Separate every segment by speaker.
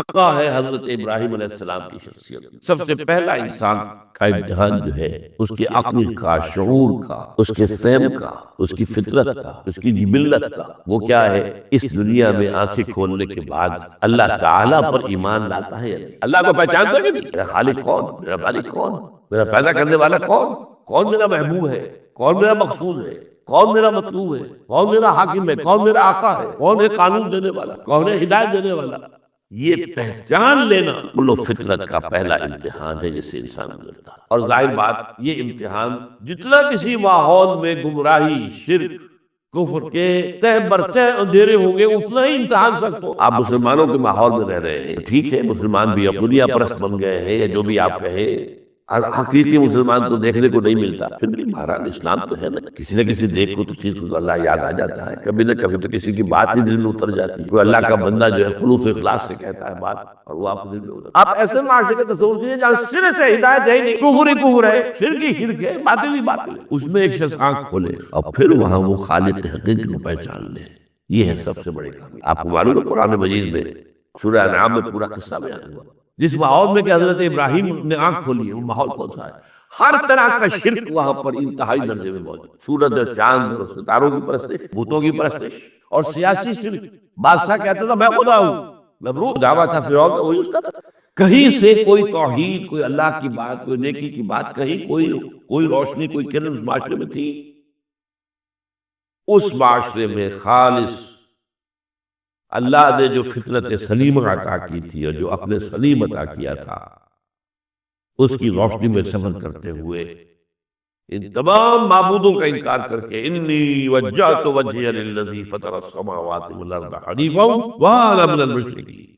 Speaker 1: آقا ہے حضرت ابراہیم علیہ السلام کی شخصیت۔ سب سے پہلا انسان کا امتحان جو ہے اس کی عقل کا، شعور کا، اس کے فہم کا، اس کی فطرت کا، اس کی جبلت کا، وہ کیا ہے؟ اس دنیا میں آنکھیں کھولنے کے بعد اللہ تعالیٰ پر ایمان لاتا ہے۔ اللہ کو پہچانتا ہے کہ نہیں؟ میرا خالق کون؟ میرا مالک کون؟ میرا پیدا کرنے والا کون؟ کون میرا محبوب ہے؟ کون میرا مقصود ہے؟ کون میرا مطلوب ہے؟ کون میرا حاکم ہے؟ کون میرا آقا ہے؟ کون ہے قانون دینے والا؟ کون ہے ہدایت دینے والا؟ یہ پہچان لینا کل فطرت کا پہلا امتحان ہے جسے انسان گزرتا ہے۔ اور ظاہر بات یہ امتحان جتنا کسی ماحول میں گمراہی، شرک، کفر کے تہ برتہ اندھیرے ہوں گے اتنا ہی امتحان سخت ہو۔ آپ مسلمانوں کے ماحول میں رہ رہے ہیں، ٹھیک ہے، مسلمان بھی اب دنیا پرست بن گئے ہیں یا جو بھی آپ کہیں، حقیقی مسلمان تو دیکھنے کو نہیں ملتا، پھر بھی بہرحال اسلام تو ہے نا، کسی نہ کسی دیکھ کو تو چیز کو اللہ یاد آ جاتا ہے، کبھی نہ کبھی تو کسی کی بات ہی دل میں اتر جاتی ہے، کوئی اللہ کا بندہ جو ہے خلوص و اخلاص سے کہتا ہے بات اور وہ آپ کو دل میں اتر۔ آپ ایسے معاشرے کا تصور کیجیے جہاں سرے سے ہدایت ہے ہی نہیں، کفر ہی کفر ہے، شرک ہی شرک ہے، باطل ہی باطل ہے، اس میں ایک شخص آنکھ کھولے اور پھر وہاں وہ خالق حقیقی کو پہچان لے، یہ ہے سب سے بڑی کامیابی۔ آپ کو معلوم ہے قرآن مجید میں سورہ انعام میں پورا قصہ بیان ہوا، جس ماحول میں کہ حضرت ابراہیم نے آنکھ کھولی ہے وہ ماحول کون سا ہے؟ ہر طرح کا شرک وہاں پر انتہائی درجے میں موجود، سورج اور چاند اور ستاروں کی پرستش، بتوں کی پرستش اور سیاسی شرک۔ بادشاہ کہتا تھا میں خدا ہوں، نمرود دعویٰ تھا فرعون کا وہی اس کا تھا۔ کہیں سے کوئی توحید، کوئی اللہ کی بات، کوئی نیکی کی بات، کہیں کوئی روشنی، کوئی کرن اس معاشرے میں تھی؟ اس معاشرے میں خالص اللہ نے جو فطرت سلیمہ عطا کی تھی اور جو عقل سلیم عطا کیا تھا، اس کی روشنی میں سفر کرتے ہوئے ان تمام معبودوں کا انکار کر کے انی وجہت وجہی للذی فطر السماوات والارض حنیفا وانا من المشرکین،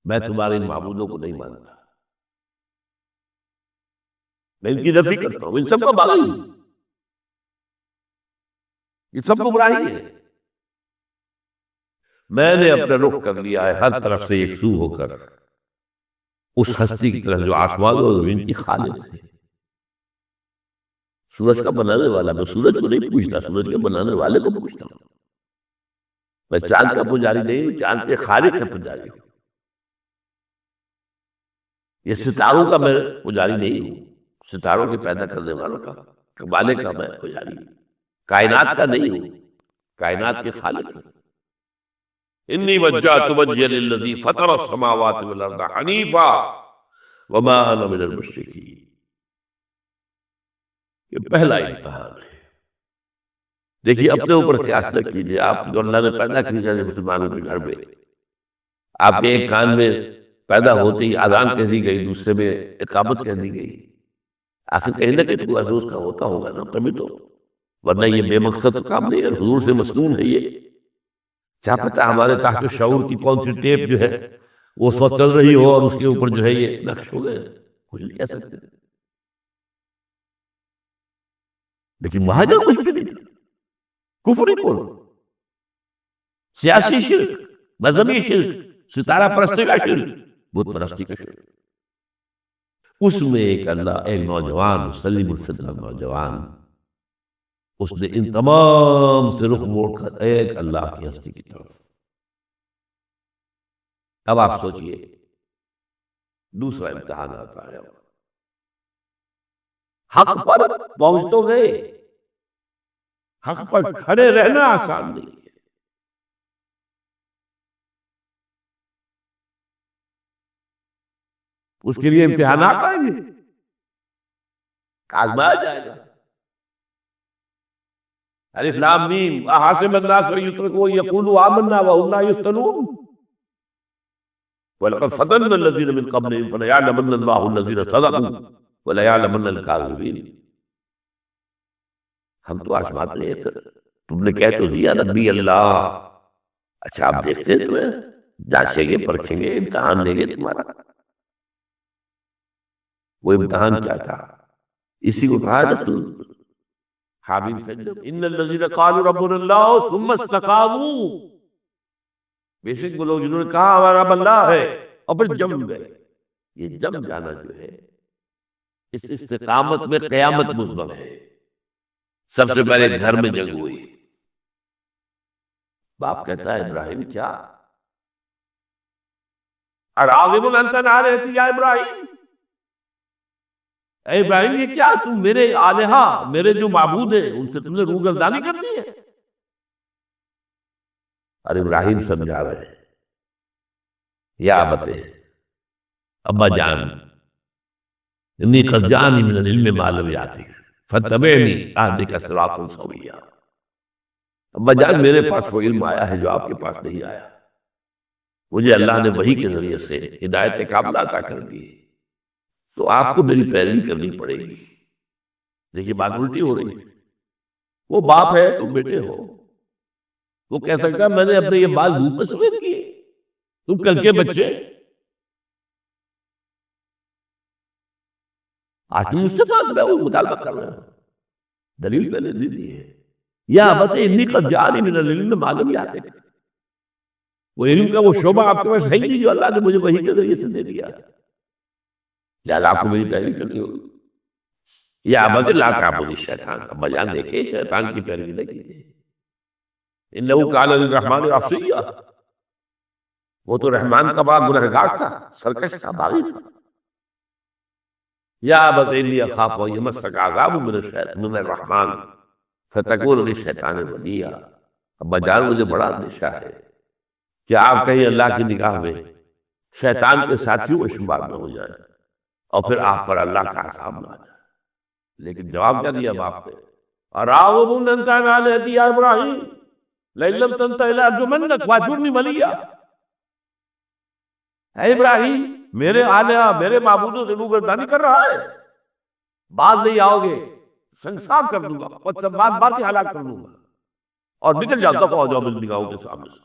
Speaker 1: میں تمہارے ان معبودوں کو نہیں مانتا، میں ان کی نفی کرتا ہوں، ان سب کا باغی ہوں، یہ سب گمراہی ہے، میں نے اپنا رخ کر لیا ہے ہر طرف سے یکسو ہو کر اس ہستی کی طرف جو آسمان اور زمین کی خالق ہے۔ سورج کا بنانے والا، میں سورج کو نہیں پوچھتا، سورج کے بنانے والے کو پوچھتا ہوں، میں چاند کا پجاری نہیں ہوں، چاند کے خالق کا پجاری ہوں، یہ ستاروں کا میں پجاری نہیں ہوں، ستاروں کے پیدا کرنے والوں کا، کمالے کا میں پجاری ہوں، کائنات کا نہیں ہوں، کائنات کے خالق ہوں۔ انی وجہت وجہی للذی فطر السماوات والارض حنیفا وما انا من المشرکین، یہ پہلا امتحان ہے۔ دیکھیے اپنے اوپر قیاس نہ کیجیے، آپ جو اللہ نے پیدا کیا ہے مسلمانوں کے گھر میں، آپ کے ایک کان میں پیدا ہوتے ہی اذان کہہ دی گئی، دوسرے میں اقامت کہہ دی گئی، آخر کہیں نہ کہیں تو افسوس کا ہوتا ہوگا نا، تبھی تو، ورنہ یہ بے مقصد کام نہیں ہے، حضور سے مسنون ہے یہ۔ کیا پتہ ہمارے تحت شعور کی کون سی ٹیپ جو ہے وہ اس وقت چل رہی ہو اور اس کے اوپر جو ہے یہ نقش ہو گئے، کچھ نہیں کہہ سکتے، لیکن وہاں جو کچھ بھی نہیں تھا، کفر ہی بول، سیاسی شرک، مذہبی شرک، ستارہ پرستی کا شرک، بت پرستی کا شرک، اس میں ایک نوجوان سلیم الفطرت نوجوان، اس نے ان تمام سے رخ موڑ کر ایک اللہ کی ہستی کی طرف۔ اب آپ سوچئے دوسرا امتحان آتا ہے، حق پر پہنچ تو گئے، حق پر کھڑے رہنا آسان نہیں ہے، اس کے لیے امتحانات آئیں گے، آزمایا جائے گا۔ الف لام میم احسب الناس ان یترکوا ان یقولوا آمنا وهم لا یفتنون ولقد فتنا الذین من قبلهم فلیعلمن اللہ الذین صدقوا ولیعلمن الکاذبین۔ ہم تو آزماتے ہیں، تم نے کہہ تو دیا نبی اللہ، اچھا آپ دیکھتے تو ہیں، جانچیں گے، پرکھیں گے، امتحان لیں گے تمہارا۔ وہ امتحان کیا تھا؟ اسی کو کہا رسول حابیل فجر ان الذین قالوا ربنا اللہ ثم استقاموا، بے شک وہ لوگ جنہوں نے کہا ہمارا رب اللہ ہے اور پھر جم گئے۔ یہ جم جانا جو ہے اس استقامت میں قیامت مسبب ہے۔ سب سے پہلے گھر میں جنگ ہوئی، باپ کہتا ہے ابراہیم کیا اراغب انت عن آلہتی یا ابراہیم، اے ابراہیم یہ کیا تم میرے آلہہ، میرے جو معبود ہیں ان سے تم نے روگردانی کر دی ہے؟ اور ابراہیم سمجھا رہے ہیں، یا ابتے، ابا جان، انی قد جانی من العلم ما لم یاتک فاتبعنی اہدک صراطا سویا۔ ابا جان میرے پاس وہ علم آیا ہے جو آپ کے پاس نہیں آیا، مجھے اللہ نے وحی کے ذریعے سے ہدایت کاملہ عطا کر دی، تو آپ کو میری پیروی کرنی پڑے گی۔ دیکھیے بات الٹی ہو رہی ہے، وہ باپ ہے تم بیٹے ہو، وہ کہہ سکتا ہے میں نے اپنے یہ بال دھوپ میں سفید کیے، تم کل کے بچے آج تم مجھ سے بات میں وہ مطالبہ کر رہے ہو، دلیل پہلے دی دی ہے، یا ابت انی قد جانی من العلم ما لم یاتک، وہ علم کا وہ شعبہ آپ کے پاس ہے ہی نہیں جو اللہ نے مجھے وحی کے ذریعے سے دے دیا، لہذا آپ کو میری پیروی کرنی ہوگی۔ یا ابت لا تعبد الشیطان، ابا جان دیکھیں شیطان کی پیروی نہ کیجیے، انہ کان للرحمن عصیا، وہ تو رحمان کا بڑا گنہگار تھا، سرکش تھا، باغی تھا۔ یا ابت انی اخاف ان یمسک عذاب من الرحمن فتکون للشیطان ولیا، ابا جان مجھے بڑا اندیشہ ہے کہ آپ کہیں اللہ کی نگاہ میں شیطان کے ساتھیوں میں شمار نہ ہو جائے اور پھر آپ پر اللہ کا عذاب نہ آ جائے۔ لیکن جواب کیا دیا باپ نے، اراغب انت عن آلہتی یا ابراہیم لئن لم تنتہ لارجمنک واہجرنی ملیا، اے ابراہیم میرے آلہہ، میرے معبودوں سے روگردانی کر رہا ہے، باز نہیں آؤ گے سنسار کر دوں گا، بار بار کے ہلاک کر دوں گا اور نکل جاتا ہوں جاؤ میری نگاہوں کے سامنے سے۔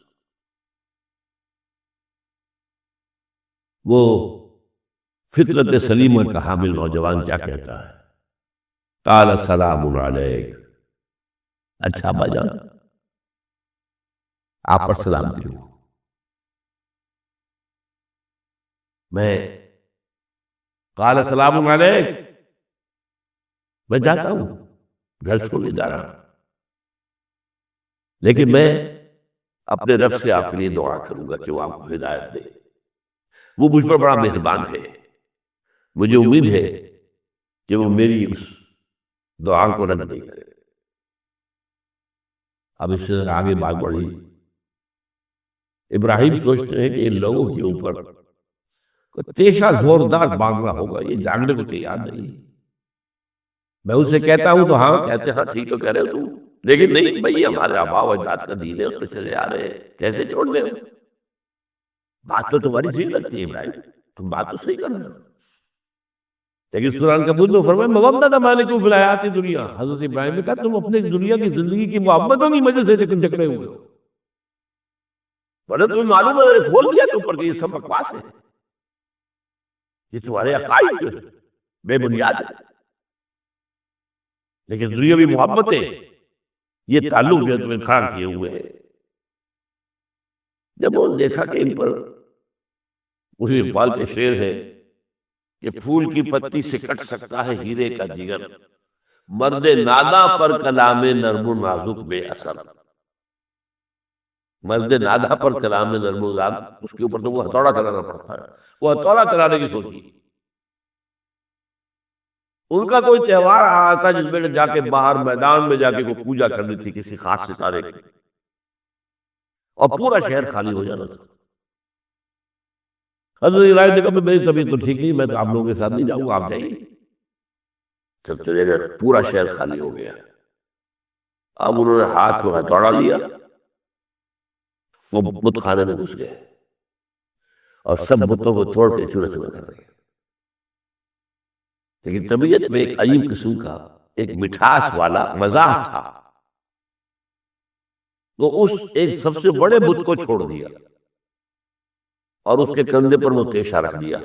Speaker 1: وہ فطرت سلیمہ کا حامل نوجوان کیا کہتا ہے، قال السلام علیک، اچھا ابا جان آپ پر سلامتی ہو، میں قال السلام علیک، میں جاتا ہوں گھر چھوڑ کے جا رہا ہوں، لیکن میں اپنے رب سے آپ کے لیے دعا کروں گا کہ وہ آپ کو ہدایت دے، وہ مجھ پر بڑا مہربان ہے، مجھے امید ہے کہ وہ میری اس دعا کو رد نہیں کرے۔ اب اس سے آگے بات بڑھی، ابراہیم سوچتے ہیں کہ ان لوگوں کے اوپر تیشہ زوردار باندھنا ہوگا، یہ جاگنے کو تیار نہیں، میں اسے کہتا ہوں تو ہاں کہتے ہاں ٹھیک تو کہہ رہے ہو تم، لیکن نہیں بھائی ہمارے آباء و اجداد کا دین ہے اس پہ چلے آ رہے ہیں، کیسے چھوڑ لیں؟ بات تو تمہاری صحیح لگتی ہے ابراہیم، تم بات تو صحیح کر رہے ہو، لیکن سورہ عنکبوت میں فرمایا مغمدۃ مالکم فی الحیات الدنیا، حضرت ابراہیم نے کہا تم اپنے دنیا کی زندگی کی محبتوں کی وجہ سے لیکن جکڑے ہوئے ہو، ورنہ تمہیں معلوم ہے میں نے کھول دیا تم پر کہ یہ سب بکواس ہے، یہ تمہارے عقائد جو ہے بے بنیاد ہے، لیکن دنیاوی محبتیں یہ تعلق جو تمہیں کھڑا کیے ہوئے ہیں۔ جب وہ دیکھا کہ ان پر اسی اقبال کے شعر ہے کہ پھول کی پتی سے کٹ سکتا ہے ہیرے کا جگر، مرد ناداں پر کلام نرم و نازک بے اثر، مرد ناداں پر کلام نرم و نازک، اس کے اوپر تو وہ ہتھوڑا چلانا پڑتا ہے، وہ ہتھوڑا چلانے کی سوچی، ان کا کوئی تہوار آیا تھا جس میں جا کے باہر میدان میں جا کے کوئی پوجا کرنی تھی کسی خاص ستارے کی، اور پورا شہر خالی ہو جانا تھا۔ حضرت ابراہیم نے کہا میری طبیعت تو ٹھیک نہیں، میں تو آپ لوگوں کے ساتھ نہیں جاؤں گا، آپ جائیے۔ جب چلے گئے پورا شہر خالی ہو گیا، اب انہوں نے ہاتھ کو ہتھوڑا لیا، وہ بت خانے میں گھس گئے اور سب بتوں کو توڑ کے چورے چورے کر رہے ہیں، لیکن طبیعت میں ایک عجیب قسم کا ایک مٹھاس والا مزاح تھا، وہ اس ایک سب سے بڑے بت کو چھوڑ دیا اور اس کے کندھے پر وہ تیشہ رکھ دیا۔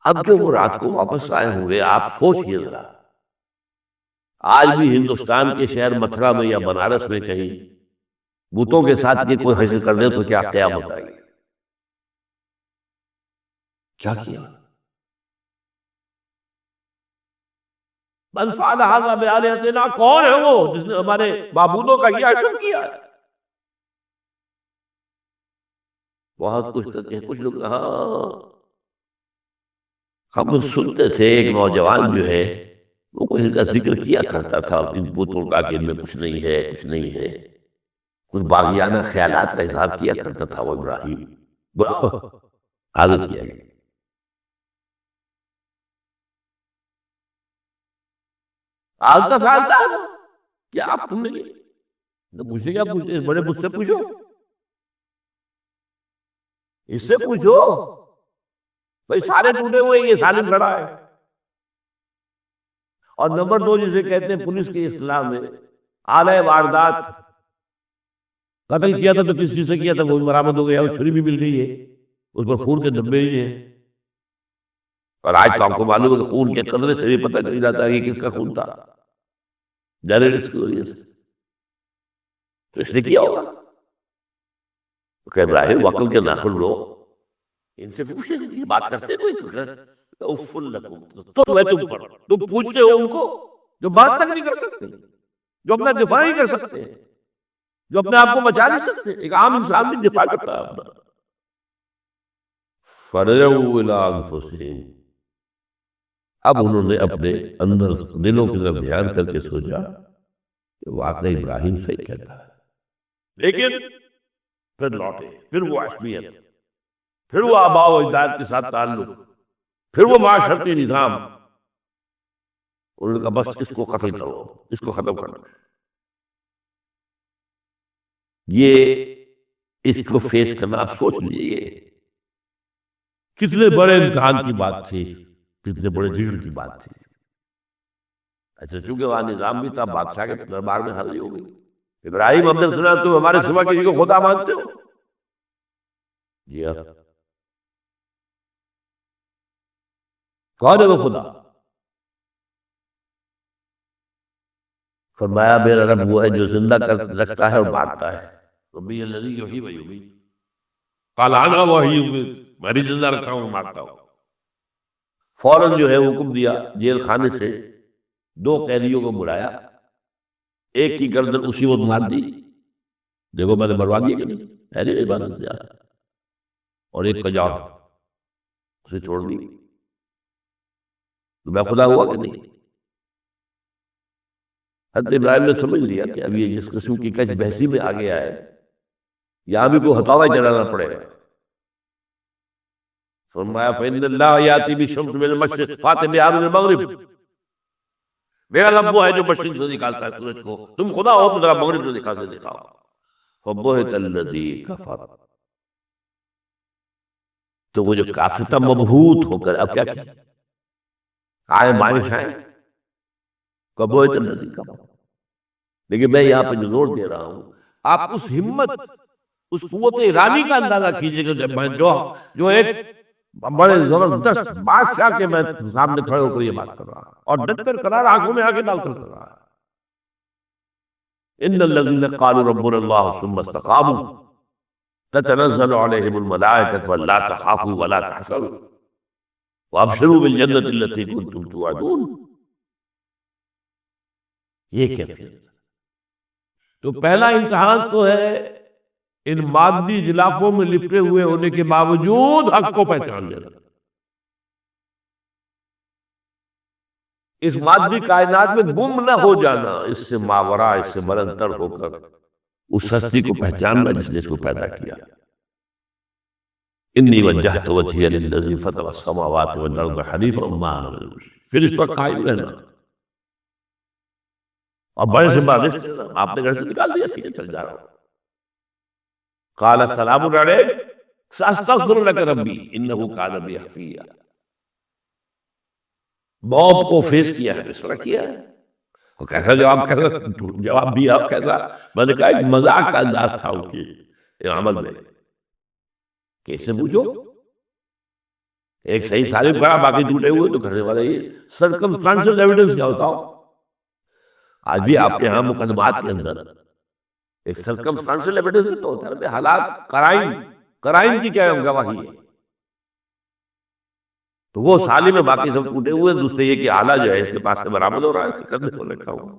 Speaker 1: اب جو وہ رات کو واپس آئے ہوں گے، آپ سوچئے ذرا، آج بھی ہندوستان کے شہر متھرا میں یا بنارس میں کہیں بتوں کے ساتھ یہ کوئی حشر کر دے تو کیا قیامت آئے گی؟ کیا کیا؟ من فعل ھذا بآلہتنا، کون ہے وہ جس نے ہمارے معبودوں کا یہ حشر کیا ہے؟ بہت کچھ کرتے ہیں کچھ لوگ. ہاں ہم سنتے تھے ایک نوجوان جو ہے وہ کوئی ان کا ذکر کیا کرتا تھا ان بتوں کا کہ ان میں کچھ نہیں ہے کچھ نہیں ہے، کچھ باغیانہ خیالات کا اظہار کیا کرتا تھا وہ ابراہیم. برا عادت کیا گیا. آلتا فالتا کیا آپ تم نے پوچھے کیا پوچھے اس بڑے مجھ سے پوچھو، اس سے پوچھو بھائی سارے ٹوٹے ہوئے یہ سالم کھڑا ہے. اور نمبر 2 جسے کہتے ہیں پولیس کی اصطلاح میں آلہ واردات، قتل کیا تھا تو کس چیز سے کیا تھا وہ برآمد ہو گیا، وہ چھری بھی مل گئی ہے، اس پر خون کے دھبے ہی ہیں. اور آج تو آپ کو معلوم ہے کہ خون کے قطرے سے بھی پتہ چل جاتا ہے کہ کس کا خون تھا. تو اس نے کیا ہوگا کہ ابراہیم وقل کے ناخن لو ان سے پوچھیں یہ بات کرتے کوئی افل لکم تو میں تم پر تم پوچھتے ہو ان کو جو بات تک نہیں کر سکتے، جو اپنا دفاع ہی کر سکتے ہیں، جو اپنے آپ کو بچا نہیں سکتے. ایک عام انسان بھی دفاع کرتا ہے اپنا. فرجعوا الی انفسہم، اب انہوں نے اپنے اندر دلوں کی طرف دھیان کر کے سوچا کہ واقعی ابراہیم صحیح کہتا ہے. لیکن پھر لوٹے، پھر وہ عصبیت، پھر وہ آباء و اجداد کے ساتھ تعلق، پھر وہ معاشرتی نظام. انہوں نے کہا بس اس کو قتل کرو، اس کو ختم کرو. یہ اس کو فیس کرنا آپ سوچ لیجیے کتنے بڑے امتحان کی بات تھی، کتنے بڑے جگر کی بات تھی. اچھا چونکہ وہاں نظام بھی تھا، بادشاہ کے دربار میں حاضری ہو گئی. ابراہیم ہم نے سنا تم ہمارے سوا کسی کو خدا مانتے ہو؟ جی ہاں. کون ہے وہ خدا؟ فرمایا میرا رب وہ ہے جو زندہ رکھتا ہے اور مارتا ہے. ربی الذی یحیی و یمیت. قال انا احیی و امیت، میں بھی زندہ رکھتا ہوں مارتا ہوں. فوراً جو ہے حکم دیا، جیل خانے سے 2 قیدیوں کو بلایا، ایک کی گردن اسی وقت مار دی، دیکھو میں نے مروا دیا کہ نہیں، میری عبادت سے آیا. اور ایک کا جان اسے چھوڑ دی. تو میں خدا ہوا کہ نہیں؟ حضرت ابراہیم نے سمجھ لیا کہ اب یہ جس قسم کی کچھ بحثی میں آ گیا ہے یہاں بھی کوئی ہتھوڑا چلانا پڑے گا. فرمایا فإن اللہ یاتی بالشمس من المشرق فأت بہا من المغرب. میرا رب وہ ہے جو مشرق سے نکالتا ہے سورج کو، تم خدا ہو تو ذرا مغرب سے نکال کے دکھاؤ. فبہت الذی کفر، تو وہ جو کافر تھا مبہوت ہو کر اب کیا کیا آئے مائش آئے کبہت الذی کفر. لیکن میں یہاں پہ جو زور دے رہا ہوں آپ اس ہمت، اس قوت ارادی کا اندازہ کیجئے کہ جب میں جو ایک بڑے زبردست بادشاہ کے میں سامنے کھڑے ہو کر یہ بات کر رہا ہوں اور ڈٹ کر قرار آنکھوں میں آنکھیں ڈال کر کر رہا ہے. ان الذین قالوا ربنا اللہ ثم استقاموا تتنزل علیہم الملائکۃ الا تخافوا ولا تحزنوا وابشروا بالجنۃ التی کنتم توعدون. یہ کیفیت. تو پہلا امتحان تو ہے ان مادی غلافوں میں لپٹے ہوئے ہونے کے باوجود حق کو پہچان لینا. اس مادی کائنات میں گم نہ ہو جانا، اس سے ماورا، اس سے بلندتر ہو کر اس ہستی کو پہچاننا جس نے اس کو پیدا کیا. انی وجہت وجہی للذی فطر السماوات والارض حنیفا وما انا من المشرکین. پھر اس پر قائم رہنا اور بڑے سے بڑے آپ نے گھر سے نکال دیا، ٹھیک ہے چل جا رہا ہوں. قال السلام علیکم ساستغفر لک ربی انہ کان بی حفیہ. موت کو فیس کیا ہے، اس طرح کیا ہے. وہ کیسا جواب، کیسا جواب دیا، کیسا. میں نے کہا ایک مذاق کا انداز تھا ان کے عمل میں کہ اس سے پوچھو ایک صحیح سالم کھڑا باقی ٹوٹے ہوئے تو کرنے والے یہ سرکمسٹانشل ایویڈنس کیا ہوتا ہو. آج بھی آپ کے ہاں مقدمات کے اندر ایک سرکمسٹانشل ایویڈنس تو ہوتا ہے، حالات قرائن کی کیا گواہی ہے. تو وہ سالم میں باقی سب ٹوٹے ہوئے، دوسرے یہ کہ آلہ جو ہے اس کے پاس سے برآمد ہو رہا ہے، کندھے کو رکھا ہوا.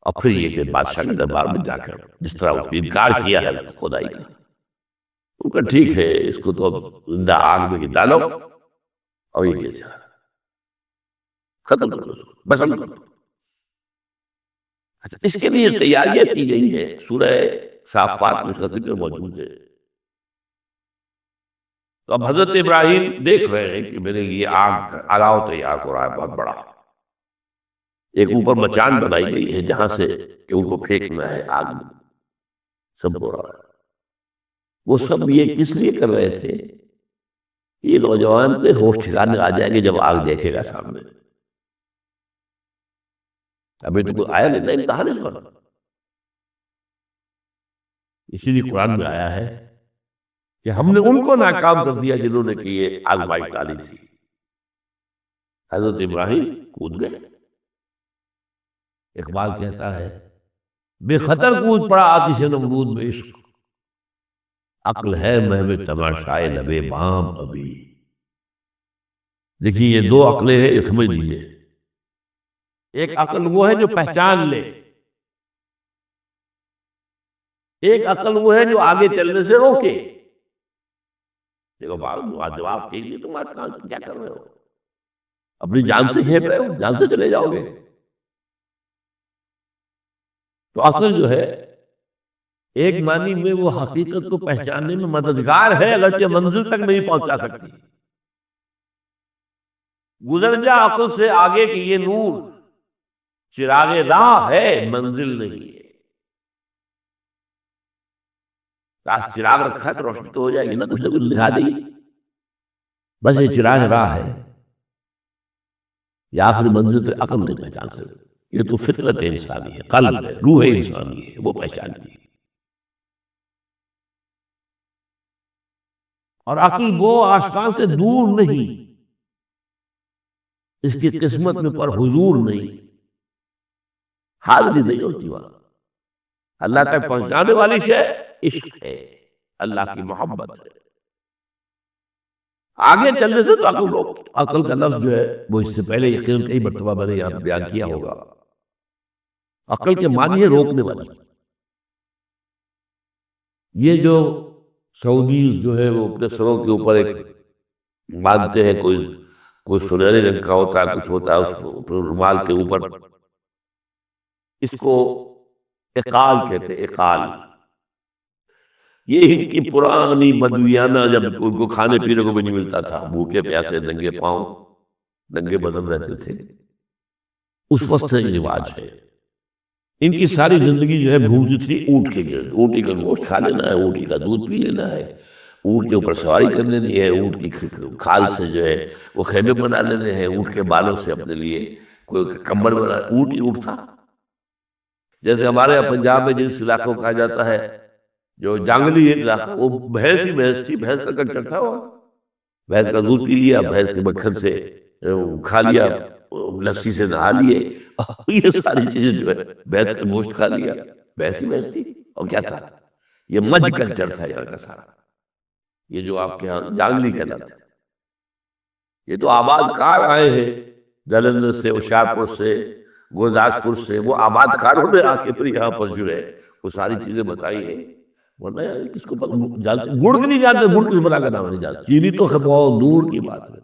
Speaker 1: اور پھر یہ کہ بادشاہ کے دربار میں جا کر جس طرح اس نے انکار کیا ہے خدائی کا، ان کا ٹھیک ہے، اس کو تو اب زندہ آگ میں ڈالو اور یہ گر جائے، ختم کر دو اس کو، بسم کر دو۔ اچھا، اس کے لیے تیاریاں کی گئی ہے، سورہ صافات میں اس کا ذکر موجود ہے۔ تو اب حضرت ابراہیم دیکھ رہے ہیں کہ میرے یہ آگ الاؤ تیار ہو رہا ہے بہت بڑا، ایک اوپر مچان بنائی گئی ہے جہاں سے کہ ان کو پھینکنا ہے آگ میں، سب ہو رہا ہے۔ وہ سب یہ کس لیے کر رہے تھے؟ یہ نوجوان پہ ہوش ٹھکانے آ جائیں گے جب آگ دیکھے گا سامنے۔ ابھی تو کوئی آیا نہیں نا امتحان اس پر، اسی لیے قرآن میں آیا ہے کہ ہم نے ان کو ناکام کر دیا جنہوں نے کہ یہ آزمائش ڈالی تھی۔ حضرت ابراہیم کود گئے، اقبال کہتا ہے بے خطر کود پڑا آتش نمرود میں عشق، عقل ہے محو تماشائے لبے بام ابھی۔ دیکھیے یہ دو عقلیں ہیں، یہ سمجھ لیجیے۔ ایک عقل وہ ہے جو پہچان لے، ایک عقل وہ ہے جو آگے چلنے سے روکے۔ دیکھو جواب کے لیے تمہارے کام کیا کر رہے ہو؟ اپنی جان سے کھیپ رہے ہو، جان سے چلے جاؤ گے۔ تو اصل جو ہے ایک معنی میں وہ حقیقت کو پہچاننے میں مددگار ہے، اگرچہ منزل تک نہیں پہنچا سکتی۔ گزر جا عقل سے آگے کہ یہ نور چراغ راہ ہے، منزل نہیں ہے۔ کاش چراغ رکھا تو روشنی تو ہو جائے گی نا، کچھ نہ کچھ دکھا دے گی۔ بس یہ چراغ راہ ہے، یہ آخری منزل تک عقل نہیں پہچان سکتی۔ یہ تو فطرت انسانی ہے، قلب ہے، روح انسانی ہے، وہ پہچانتی ہے۔ اور عقل وہ آشکار سے دور نہیں، اس کی قسمت میں پر حضور نہیں، حاضری نہیں ہوتی وہاں۔ اللہ تک پہنچانے والی شے عشق ہے، اللہ کی محبت ہے۔ آگے چلنے سے تو عقل روک، عقل کا لفظ جو ہے وہ اس سے پہلے یقیناً کئی مرتبہ میں نے یہاں بیان کیا ہوگا۔ عقل کے معنی ہے روکنے والی۔ یہ جو سعودیز جو ہے وہ اپنے سروں کے اوپر ایک باندھتے ہیں، کوئی سنہرے رنگ کا ہوتا ہے، کچھ ہوتا ہے اس کو رومال کے اوپر، اس کو اقال کہتے ہیں، اقال۔ یہ ان کی پرانی بدویانہ، جب ان کو کھانے پینے کو بھی نہیں ملتا تھا، بھوکے پیاسے ننگے پاؤں ننگے بدن رہتے تھے، اس وقت سے یہ رواج ہے۔ ان کی ساری زندگی جو ہے گھومتی تھی اونٹ کے گرد، اونٹی کا گوشت کھا لینا ہے، اونٹی کا دودھ پی لینا ہے، اونٹ کے اوپر سواری کر لینی ہے، اونٹ کی کھال سے جو ہے وہ خیمے بنا لینے ہیں، اونٹ کے بالوں سے اپنے لیے کوئی کمبل بنا، اونٹ ہی اونٹ تھا۔ جیسے ہمارے یہاں پنجاب میں جن علاقوں کو کہا جاتا ہے جو جانگلی علاقہ، وہ بھینس ہی بھینس تھی، بھینس کا کلچر تھا، وہ بھینس کا دودھ پی لیا، بھینس کے مکھن سے کھا لیا، لسی سے نہا لیے، یہ ساری چیزیں جو ہے بھینس کا گوشت کھا لیا، بھینس ہی بھینس تھی۔ اور کیا تھا؟ یہ مج کلچر تھا یہاں کا سارا، یہ جو آپ کے یہاں جانگلی کہلاتے ہیں۔ یہ تو آباد کار آئے ہیں جلندھر سے، ہوشیارپور سے، گرداسپور سے، وہ آباد کاروں نے آ کے پھر یہاں پر جو ہے وہ ساری چیزیں بتائی ہیں۔ ورنہ یار کس کو جانتے، گڑ بھی نہیں جانتے، گڑ کس بنا کا نام نہیں جانتے، چینی تو بہت دور کی بات ہے،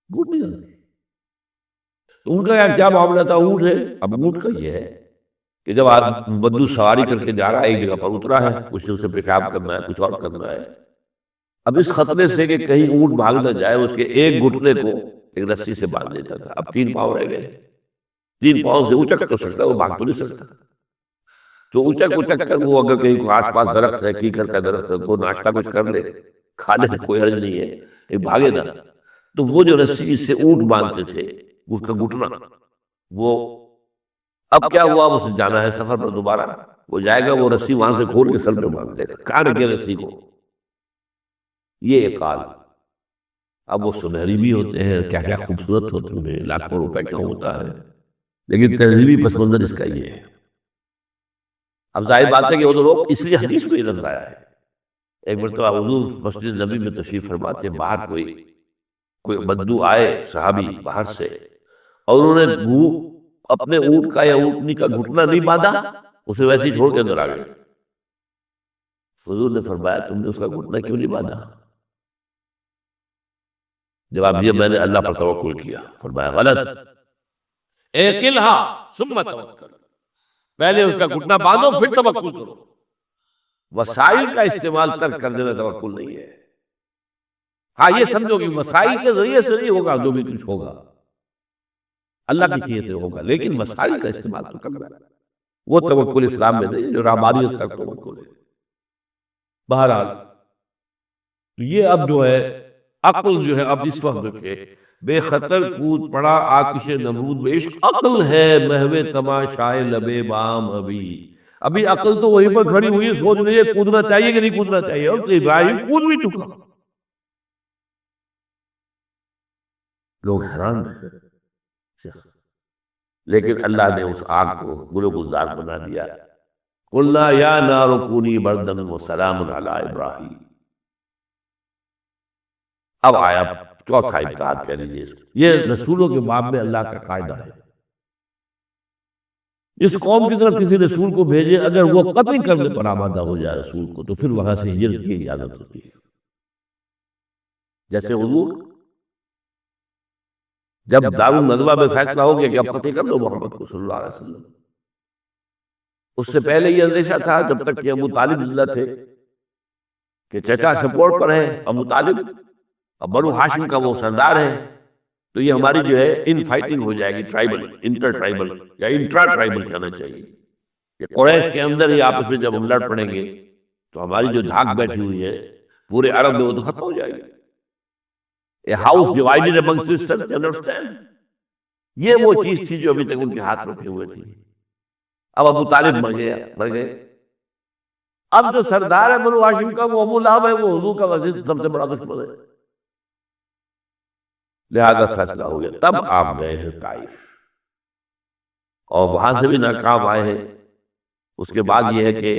Speaker 1: گڑ نہیں جانتے۔ تو ان کا کیا معاملہ تھا؟ اونٹ ہے۔ اب اونٹ کا یہ ہے کہ جب بدو سواری کر کے جا رہا ہے، ایک جگہ پر اترا ہے، کچھ اسے پیشاب کرنا ہے، کچھ اور کرنا ہے، اب اس خطرے سے کہ کہیں اونٹ بھاگ نہ جائے، اس کے ایک گھٹنے کو ایک رسی سے باندھ دیتا تھا۔ اب 3 پاؤں رہ گئے، 3 پاؤں سے اچک تو سکتا ہے، وہ بھاگ تو نہیں سکتا۔ تو اچک کر وہ اگر کہیں آس پاس درخت ہے، کیکر کا درخت ہے، تو ناشتہ کچھ کر لے، کھانے میں کوئی حرج نہیں ہے، ایک بھاگے نہ۔ تو وہ جو رسی سے اونٹ باندھتے تھے، اس کا گھٹنا، وہ اب کیا ہوا، اسے جانا ہے سفر پر دوبارہ، وہ جائے گا، وہ رسی وہاں سے کھول کے سر پہ باندھ دے گا، کاٹ کے رسی کو۔ یہ اقال۔ اب وہ سنہری بھی ہوتے ہیں، کیا کیا خوبصورت ہوتے ہیں، لاکھوں روپے کا ہوتا ہے، لیکن تہذیبی پس منظر اس کا یہ ہے۔ اب ظاہر بات ہے کہ وہ تو لوگ اس لیے حدیث میں یہ نظر آیا ہے۔ ایک مرتبہ حضور مسجد نبی میں تشریف فرماتے، باہر کوئی بدو آئے صحابی باہر سے، اور انہوں نے اپنے اونٹ کا یا اونٹنی کا گھٹنا نہیں باندھا، اسے ویسے ہی چھوڑ کے اندر آ گئے۔ حضور نے فرمایا تم نے اس کا گھٹنا کیوں نہیں باندھا؟ جواب دیا میں نے اللہ پر توکل کیا۔ فرمایا غلط، اعقلھا ثم توکل، پہلے اس کا گھٹنا باندھو پھر توکل کرو۔ وسائل کا استعمال ترک کر دینا توکل نہیں ہے۔ ہاں یہ سمجھو کہ وسائل کے ذریعے سے نہیں ہوگا جو بھی کچھ ہوگا، اللہ کی چیز سے ہوگا، لیکن وسائل کا استعمال تو کرنا ہے، وہ توکل اسلام میں نہیں جو رحمانیت کا توکل ہے۔ بہرحال یہ اب جو ہے عقل جو ہے اب اس وقت کے بے خطر کود پڑا آتش نمرود میں، عشق عقل ہے محو تماشائے لبے بام ابھی عقل تو وہیں پر کھڑی ہوئی سوچ رہی ہے کودنا چاہیے کہ نہیں کودنا چاہیے، اور تو ابراہیم کود بھی چکا۔ لوگ حیران رہے، لیکن اللہ نے اس آگ کو گل و گلزار بنا دیا۔ قلنا یا نار کونی بردا وسلام علی ابراہیم۔ اب آیا چوتھا امتحان کہہ لیجیے، یہ رسولوں کے باب میں اللہ کا قاعدہ ہے، اس قوم کی طرف کسی رسول کو بھیجے، اگر وہ قتل کرنے پر آمادہ ہو جائے رسول کو تو پھر وہاں سے ہجرت کی اجازت ہوتی ہے۔ جیسے حضور جب دارالندوہ میں فیصلہ ہو گیا کہ اب قتل کر دو محمد کو صلی اللہ علیہ وسلم، اس سے پہلے یہ اندیشہ تھا جب تک کہ ابو طالب زندہ تھے کہ چچا سپورٹ پر ہے ابو طالب، اب بنو ہاشم کا وہ سردار ہے، تو یہ ہماری جو ہے ان فائٹنگ ہو جائے گی، ٹرائبل انٹر ٹرائبل یا انٹرا ٹرائبل کہنا چاہیے، کہ قریش کے اندر ہی آپس میں جب ہم لڑ پڑیں گے تو ہماری جو دھاک بیٹھی ہوئی ہے پورے عرب میں وہ تو ختم ہو جائے گی۔ A house divided amongst itself, you understand؟ یہ وہ چیز تھی جو ابھی تک ان کے ہاتھ رکھے ہوئے تھی۔ اب ابو طالب مر گئے، اب جو سردار ہے بنو ہاشم کا وہ ابو لہب ہے، وہ حضور کا وزیر سب سے بڑا دشمن ہے، لہذا فیصلہ ہو گیا۔ تب آپ گئے ہیں طائف اور وہاں سے بھی ناکام آئے ہیں۔ اس کے بعد یہ ہے کہ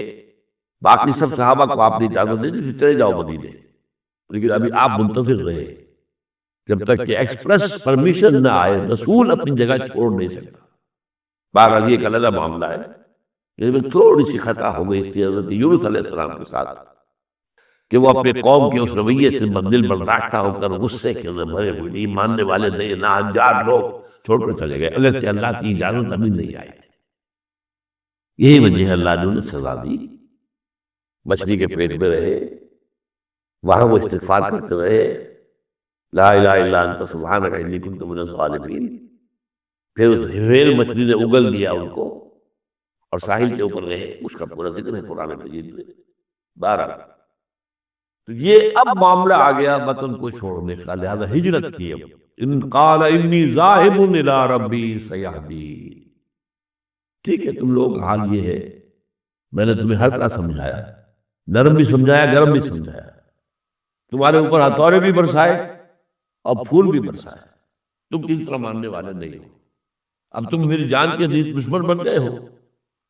Speaker 1: باقی سب صحابہ کو آپ نے اجازت دے دی چلے جاؤ مدینے، لیکن ابھی آپ منتظر رہے جب تک کہ ایکسپریس پرمیشن نہ آئے، رسول اپنی جگہ چھوڑ نہیں سکتا۔ بہرحال یہ ایک علیحدہ معاملہ ہے، اس میں تھوڑی سی خطا ہو گئی تھی حضرت یونس علیہ السلام کے ساتھ کہ وہ اپنے قوم کے اس رویے سے دل برداشتہ ہو کر غصے کے اندر بھرے ہوئے، نہیں ماننے والے نہیں، نا انجار لوگ چھوڑ کر چلے گئے، اگرچہ اللہ کی اجازت ابھی نہیں آئی تھی۔ یہی وجہ ہے اللہ نے انہیں سزا دی، مچھلی کے پیٹ میں رہے، وہاں وہ استغفار کرتے رہے، لا الہ الا انت سبحانک انی کنت من الظالمین۔ پھر اس ویل مچھلی نے اگل دیا ان کو اور ساحل کے اوپر رہے، اس کا پورا ذکر ہے قرآن مجید میں۔ بہرحال تو یہ اب معاملہ آ گیا وطن کو چھوڑنے کا، لہذا ہجرت کی۔ اب ان قال انی ذاہب الی ربی سیہدین، ٹھیک ہے تم لوگ حال یہ ہے، میں نے تمہیں ہر طرح سمجھایا، نرم بھی سمجھایا گرم بھی سمجھایا، تمہارے اوپر ہتھوڑے بھی برسائے اور پھول بھی برسائے، تم کسی طرح ماننے والے نہیں ہو، اب تم میری جان کے دشمن بن گئے ہو،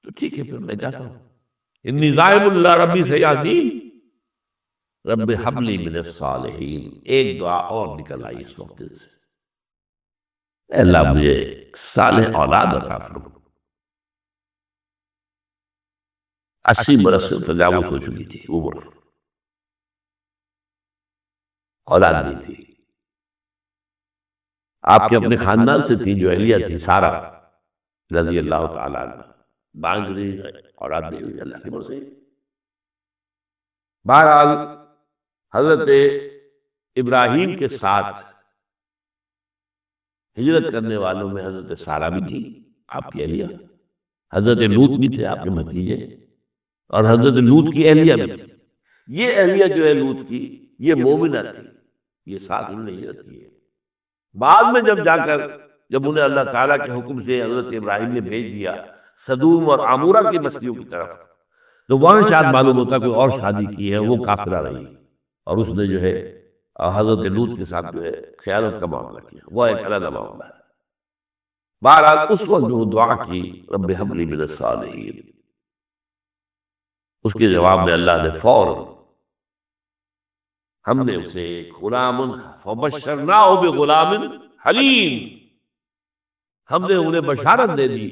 Speaker 1: تو ٹھیک ہے پھر میں جاتا ہوں۔ انی ذاہب الی ربی سیہدین رب ہب لی من الصالحین۔ ایک دعا اور نکل آئی اس وقت سے، اے اللہ مجھے صالح اولاد عطا فرما۔ 80 برس سے تجاوز ہو چکی تھی عمر، اولاد نہیں تھی۔ آپ کے اپنے خاندان سے تھی جو اہلیہ تھی سارہ رضی اللہ تعالیٰ عنہ، مانگ رہی اولاد نہیں ہوئی اللہ کی مرضی۔ بہرحال حضرت ابراہیم کے ساتھ ہجرت کرنے والوں میں حضرت سارہ بھی تھی آپ کی اہلیہ، حضرت لوط بھی تھے آپ کے بھتیجے، اور حضرت لوط کی اہلیہ بھی تھی۔ یہ اہلیہ جو ہے لوط کی یہ مومنہ تھی، یہ ساتھ انہوں نے ہجرت کی ہے۔ بعد میں جب جا کر جب انہیں اللہ تعالیٰ کے حکم سے حضرت ابراہیم نے بھیج دیا سدوم اور عمورہ کی بستیوں کی طرف، تو وہاں شاید معلوم ہوتا کوئی اور شادی کی ہے، وہ کافرہ رہی اور اس نے جو ہے حضرت لوط کے ساتھ جو ہے خیانت کا معاملہ کیا، وہ ایک علیحدہ معاملہ ہے۔ بہرحال اس وقت جو دعا کی رب ہب لی من الصالحین، اس کے جواب میں اللہ نے فوراً ہم نے اسے غلام فبشرناہ بغلام حلیم، ہم نے انہیں بشارت دے دی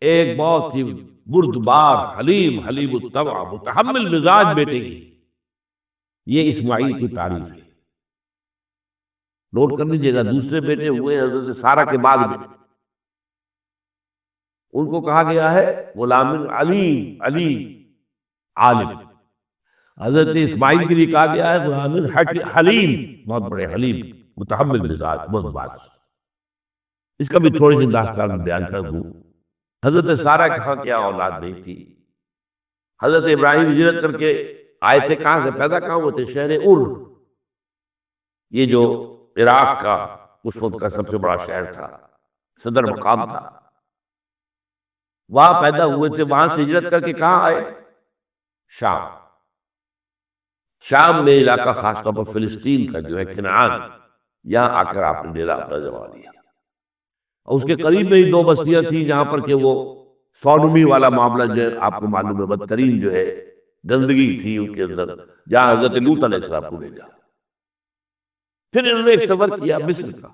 Speaker 1: ایک بہت ہی بردبار، حلیم حلیم الطبع، متحمل مزاج بیٹے کی، یہ اسماعیل کی تعریف ہے۔ نوٹ کر لیجیے گا، دوسرے بیٹے ہوئے حضرت سارہ کے بعد میں، ان کو کہا گیا ہے غلام علیم، علی عالم۔ حضرت اسماعیل کے لیے کہا گیا ہے غلام حلیم، بہت بڑے حلیم، متحمل مزاج، بہت باز۔ اس کا بھی تھوڑی سی داستان بیان کر دوں۔ حضرت سارہ کہاں کیا اولاد نہیں تھی، حضرت ابراہیم ہجرت کر کے آئے تھے، کہاں سے پیدا کہاں ہوئے تھے؟ شہر ار، یہ جو عراق کا اس وقت کا سب سے بڑا شہر تھا، صدر مقام تھا، وہاں پیدا ہوئے تھے۔ وہاں سے ہجرت کر کے کہاں آئے؟ شام۔ شام میں علاقہ خاص طور پر فلسطین کا جو ہے کنعان، یہاں آ کر آپ نے ڈیرا اپنا جما لیا۔ اور اس کے قریب میں ہی دو بستیاں تھیں جہاں پر کہ وہ سودومی والا معاملہ جو ہے آپ کو معلوم ہے، بدترین جو ہے گندگی تھی ان کے اندر، جہاں حضرت لوط علیہ السلام کو بھیجا۔ پھر انہوں نے ایک سفر کیا مصر کا،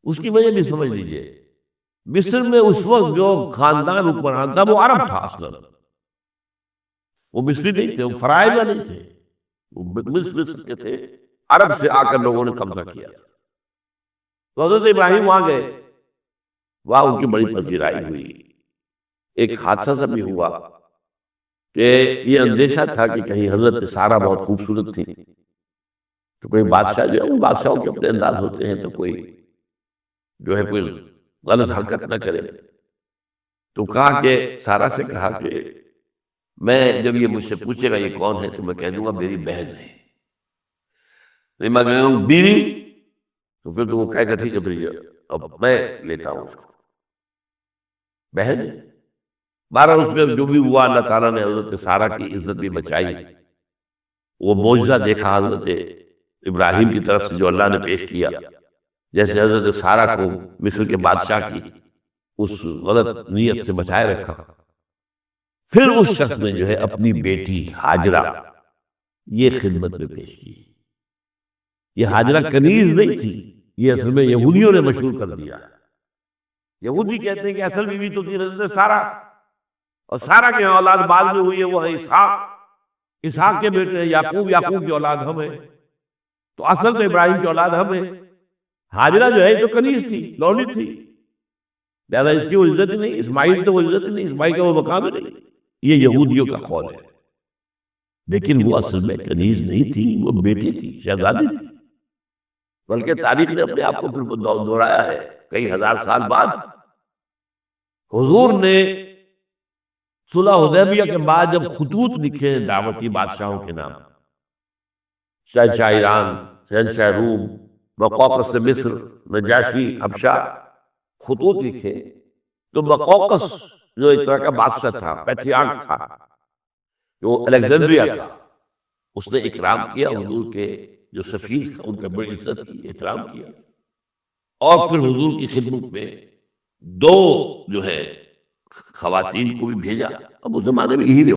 Speaker 1: اس کی وجہ بھی سمجھ لیجئے۔ مصر میں اس وقت جو خاندان حکمران تھا وہ عرب تھا، اصلا وہ مصری نہیں تھے، وہ فرائضہ نہیں تھے، وہ مصر کے تھے، عرب سے آ کر لوگوں نے قبضہ کیا۔ تو حضرت ابراہیم وہاں گئے، وہاں ان کی بڑی پذیرائی ہوئی۔ ایک حادثہ سا بھی ہوا کہ یہ اندیشہ تھا کہ کہیں حضرت سارہ بہت خوبصورت تھی، تو کوئی بادشاہ جو ہے، وہ بادشاہوں کے اپنے انداز ہوتے ہیں، تو کوئی جو ہے کوئی غلط حرکت نہ کرے۔ تو کہا کہ سارہ سے کہا کہ میں جب یہ مجھ سے پوچھے گا یہ کون ہے تو میں کہہ دوں گا میری بہن ہے، میں کہوں گا بیوی، تو پھر تو وہ کہے گا ٹھیک ہے پھر اب میں لیتا ہوں اس کو، بہن۔ بہرحال اس میں جو بھی ہوا، اللہ تعالیٰ نے حضرت سارہ کی عزت بھی بچائی۔ وہ معجزہ دیکھا حضرت ابراہیم کی طرف سے جو اللہ نے پیش کیا، جیسے حضرت سارہ کو مصر کے بادشاہ کی اس غلط نیت سے بچائے رکھا۔ پھر اس شخص نے جو ہے اپنی بیٹی ہاجرہ یہ خدمت میں پیش کی۔ یہ ہاجرہ کنیز نہیں تھی، یہ اصل میں یہودیوں نے مشہور کر دیا۔ یہودی کہتے ہیں کہ اصل بیوی تو تھی حضرت سارہ، اور سارہ کے اولاد بعد میں ہوئی ہے، وہ ہے اسحاق، اسحاق کے بیٹے یعقوب، یعقوب کی اولاد ہم ہیں، تو اصل تو ابراہیم کی اولاد ہم ہیں۔ ہاجرہ جو ہے جو کنیز تھی، لونڈی تھی، لہذا اس کی وہ عزت ہی نہیں، اسماعیل تو وہ عزت ہی نہیں، اسماعیل کا وہ مقام ہی نہیں۔ یہ یہودیوں کا قول ہے، لیکن وہ اصل میں کنیز نہیں تھی، وہ بیٹی تھی، شہزادی تھی۔ بلکہ تاریخ نے اپنے آپ کو پھر دہرایا ہے کئی ہزار سال بعد۔ حضور نے صلح حدیبیہ کے بعد جب خطوط لکھے دعوتی بادشاہوں کے نام، شہنشاہ ایران، شہنشاہ روم، مقوقس مصر، نجاشی حبشہ، خطوط لکھے، تو مقوقس جو ایک طرح کا بادشاہ تھا، پیٹریارک تھا، جو الیگزینڈریا کا، اس نے اکرام کیا حضور کے جو سفیر تھا، ان کا بڑی عزت کی، احترام کیا، اور پھر حضور کی خدمت میں دو جو ہے خواتین کو بھی بھیجا۔ اب اس زمانے میں یہی